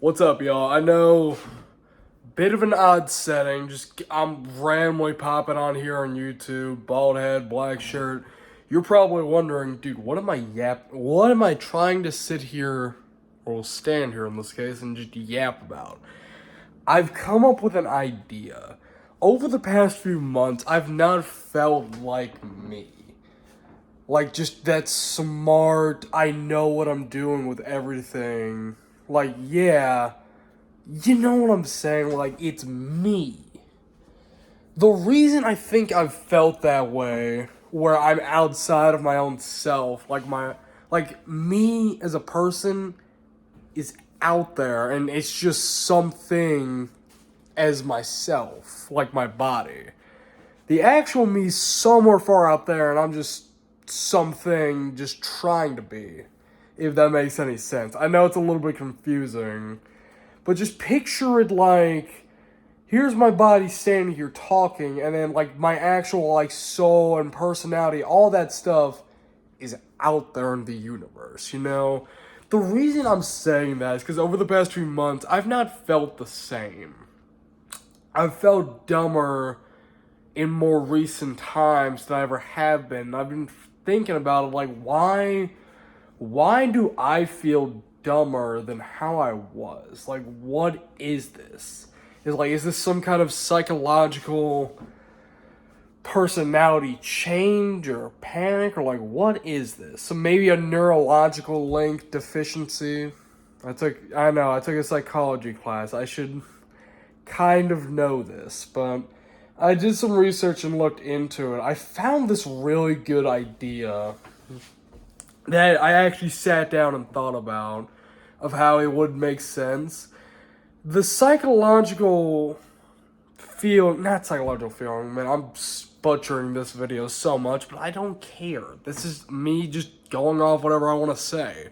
What's up, y'all? I know, bit of an odd setting. I'm randomly popping on here on YouTube, bald head, black shirt. You're probably wondering, dude, what am I trying to sit here, or stand here in this case, and just yap about? I've come up with an idea. Over the past few months, I've not felt like me. Like, just that smart, I know what I'm doing with everything. Like, yeah, you know what I'm saying? Like, it's me. The reason I think I've felt that way, where I'm outside of my own self, like me as a person is out there, and it's just something as myself, like my body. The actual me's somewhere far out there, and I'm just something just trying to be, if that makes any sense. I know it's a little bit confusing, but just picture it like, here's my body standing here talking, and then like my actual like soul and personality, all that stuff is out there in the universe, you know? The reason I'm saying that is because over the past few months, I've not felt the same. I've felt dumber in more recent times than I ever have been. I've been thinking about it, like, why do I feel dumber than how I was? Like, what is this? Is this some kind of psychological personality change or panic, or like, what is this? So maybe a neurological link deficiency. I took a psychology class. I should kind of know this, but I did some research and looked into it. I found this really good idea that I actually sat down and thought about, of how it would make sense. The psychological not psychological feeling, man, I'm butchering this video so much, but I don't care. This is me just going off whatever I want to say.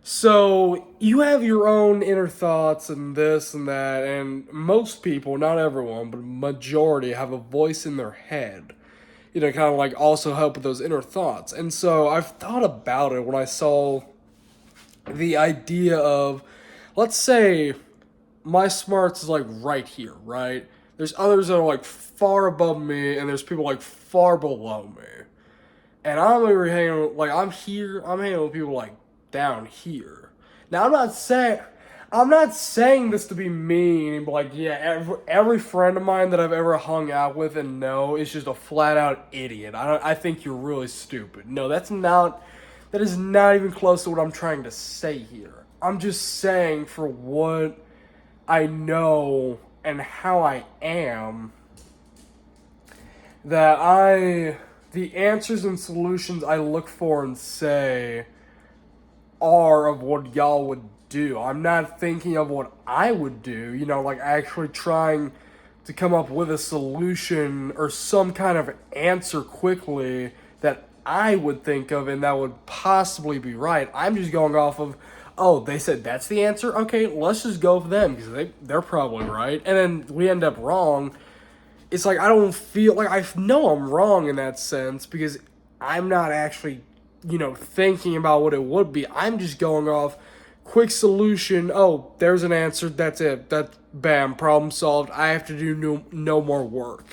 So, you have your own inner thoughts and this and that, and most people, not everyone, but majority, have a voice in their head. You know, kind of like also help with those inner thoughts. And so, I've thought about it when I saw the idea of, let's say, my smarts is like right here, right? There's others that are like far above me, and there's people like far below me. And I'm over hanging like I'm hanging with people like down here. Now I'm not saying this to be mean, but like yeah, every friend of mine that I've ever hung out with and know is just a flat out idiot. I think you're really stupid. No, that is not even close to what I'm trying to say here. I'm just saying for what I know and how I am, the answers and solutions I look for and say are of what y'all would do. I'm not thinking of what I would do, you know, like actually trying to come up with a solution or some kind of answer quickly that I would think of and that would possibly be right. I'm just going off of, oh, they said that's the answer? Okay, let's just go with them because they're probably right. And then we end up wrong. It's like I don't feel like I know I'm wrong in that sense because I'm not actually, you know, thinking about what it would be. I'm just going off quick solution. Oh, there's an answer. That's it. That's bam, problem solved. I have to do no more work.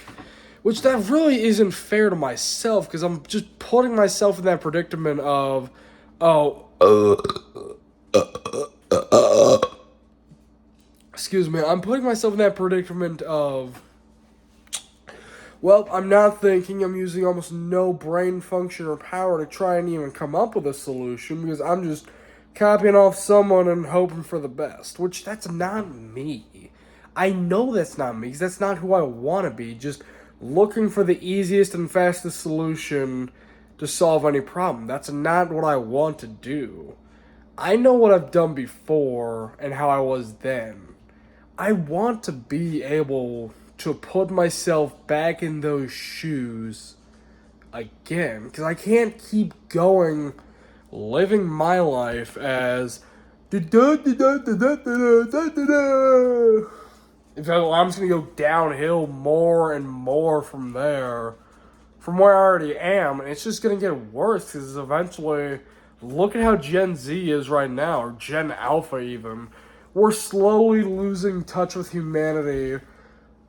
Which that really isn't fair to myself because I'm just putting myself in that predicament of, oh, excuse me, I'm putting myself in that predicament of, well, I'm not thinking, I'm using almost no brain function or power to try and even come up with a solution because I'm just copying off someone and hoping for the best, which that's not me. I know that's not me because that's not who I want to be, just looking for the easiest and fastest solution to solve any problem. That's not what I want to do. I know what I've done before and how I was then. I want to be able to put myself back in those shoes again. Because I can't keep going living my life as. If I'm just going to go downhill more and more from there, from where I already am, and it's just going to get worse because eventually, look at how Gen Z is right now, or Gen Alpha even. we're slowly losing touch with humanity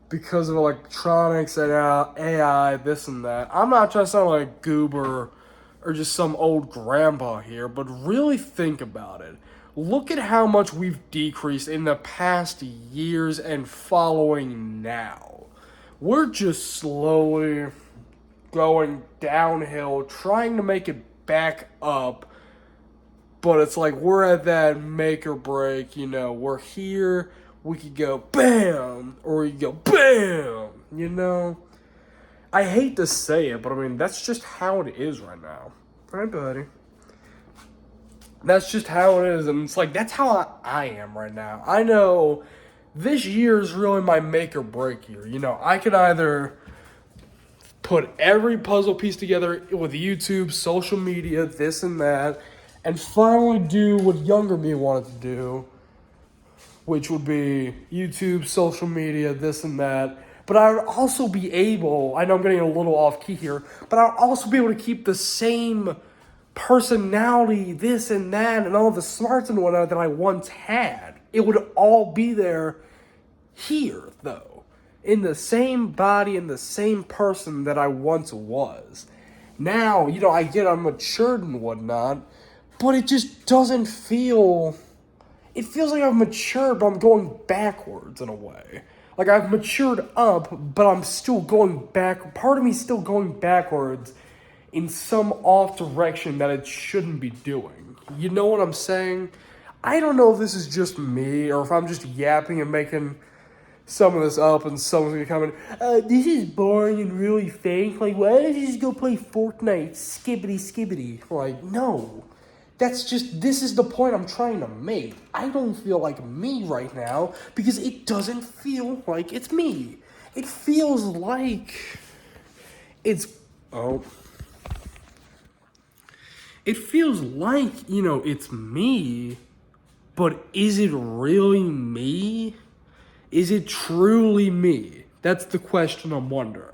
because of electronics and AI, this and that. I'm not trying to sound like a goober or just some old grandpa here, but really think about it. Look at how much we've decreased in the past years and following now. We're just slowly going downhill, trying to make it back up. But it's like we're at that make or break, we're here, we could go bam, or we could go bam. I hate to say it, but I mean, that's just how it is right now. Right, buddy? That's just how it is, and it's like, that's how I am right now. I know this year is really my make or break year. I can either put every puzzle piece together with YouTube, social media, this and that, and finally do what younger me wanted to do, which would be YouTube, social media, this and that. But I would also be able, I know I'm getting a little off key here, but I would also be able to keep the same personality, this and that, and all the smarts and whatnot that I once had. It would all be there here, though. In the same body, in the same person that I once was. Now, I get I'm matured and whatnot, but it just doesn't feel... It feels like I've matured, but I'm going backwards in a way. Like, I've matured up, but I'm still going back. Part of me is still going backwards in some off direction that it shouldn't be doing. You know what I'm saying? I don't know if this is just me, or if I'm just yapping and making some of this up, and someone's gonna come in, this is boring and really fake. Like, why don't you just go play Fortnite? Skibbity. Like, no. This is the point I'm trying to make. I don't feel like me right now because it doesn't feel like it's me. It feels like it's me, but is it really me? Is it truly me? That's the question I'm wondering.